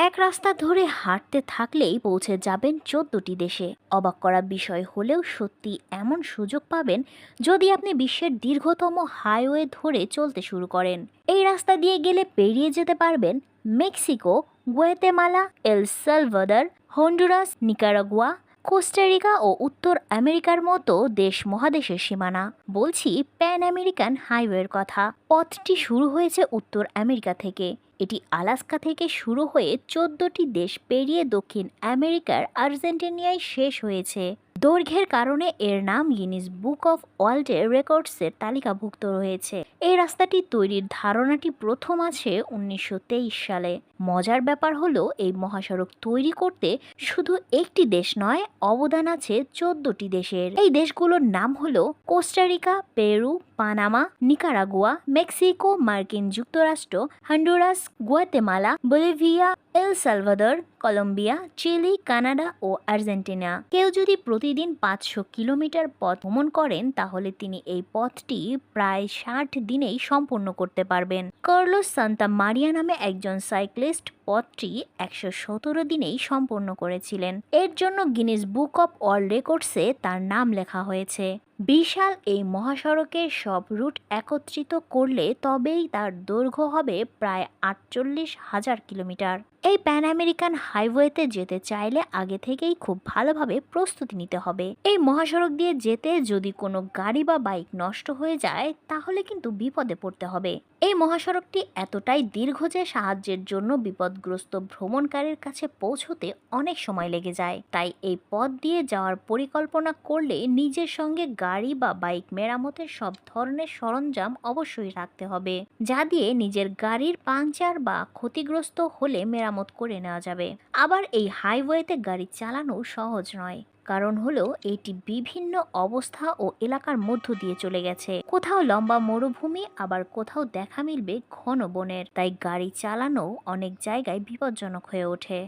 এক রাস্তা ধরে হাঁটতে থাকলেই পৌঁছে যাবেন 14টি দেশে। অবাক করা বিষয় হলেও সত্যি এমন সুযোগ পাবেন যদি আপনি বিশ্বের দীর্ঘতম হাইওয়ে ধরে চলতে শুরু করেন। এই রাস্তা দিয়ে গেলে পেরিয়ে যেতে পারবেন Mexico, Guatemala, El Salvador, Honduras, Nicaragua, Costa Rica ও উত্তর আমেরিকার মতো দেশ মহাদেশের সীমানা। বলছি প্যান আমেরিকান হাইওয়ের কথা। পথটি শুরু হয়েছে উত্তর আমেরিকা থেকে। এটি আলাস্কা থেকে শুরু হয়ে 14টি দেশ পেরিয়ে দক্ষিণ আমেরিকার আর্জেন্টিনায় শেষ হয়েছে। দৈর্ঘ্যের কারণে এর নাম গিনিস বুক অফ ওয়ার্ল্ড রেকর্ডসের তালিকাভুক্ত রয়েছে। এই রাস্তাটি তৈরির ধারণাটি প্রথম আছে 1923 সালে। মজার ব্যাপার হলো এই মহাসড়ক তৈরি করতে শুধু একটি দেশ নয়, অবদান আছে 14টি দেশের। এই দেশগুলোর নাম হলো Costa Rica, Peru, Panama, Nicaragua, Mexico, মার্কিন যুক্তরাষ্ট্র, Honduras, Guatemala, Bolivia, El Salvador, Colombia, Chile, Canada ও আর্জেন্টিনা। কেউ যদি প্রতিদিন 500 কিলোমিটার পথ ভ্রমণ করেন তাহলে তিনি এই পথটি প্রায় 60 দিনেই সম্পূর্ণ করতে পারবেন। কার্লোস সান্তা মারিয়া নামে একজন সাইক্লিস্ট পথটি 117 দিনেই সম্পূর্ণ করেছিলেন। এর জন্য গিনেস বুক অফ ওয়ার্ল্ড রেকর্ডসে তার নাম লেখা হয়েছে। বিশাল এই মহাসড়কের সব রুট একত্রিত করলে তবেই তার দৈর্ঘ্য হবে প্রায় 48,000 কিলোমিটার। এই প্যান আমেরিকান হাইওয়েতে যেতে চাইলে আগে থেকেই খুব ভালোভাবে প্রস্তুতি নিতে হবে। এই মহাসড়ক দিয়ে যেতে যদি কোনো গাড়ি বা বাইক নষ্ট হয়ে যায় তাহলে কিন্তু বিপদে পড়তে হবে। এই মহাসড়কটি এতটাই দীর্ঘ যে সাহায্যের জন্য বিপদগ্রস্ত ভ্রমণকারীর কাছে পৌঁছতে অনেক সময় লেগে যায়। তাই এই পথ দিয়ে যাওয়ার পরিকল্পনা করলে নিজের সঙ্গে গাড়ি বা বাইক মেরামতের সব ধরনের সরঞ্জাম অবশ্যই রাখতে হবে, যা দিয়ে নিজের গাড়ির পাংচার বা ক্ষতিগ্রস্ত হলে মেরামত করে নেওয়া যাবে। আবার এই হাইওয়েতে গাড়ি চালানো সহজ নয়, কারণ হলো এটি বিভিন্ন অবস্থা ও এলাকার মধ্য দিয়ে চলে গেছে। কোথাও লম্বা মরুভূমি, আবার কোথাও দেখা মিলবে ঘন বনের। তাই গাড়ি চালানো অনেক জায়গায় বিপজ্জনক হয়ে ওঠে।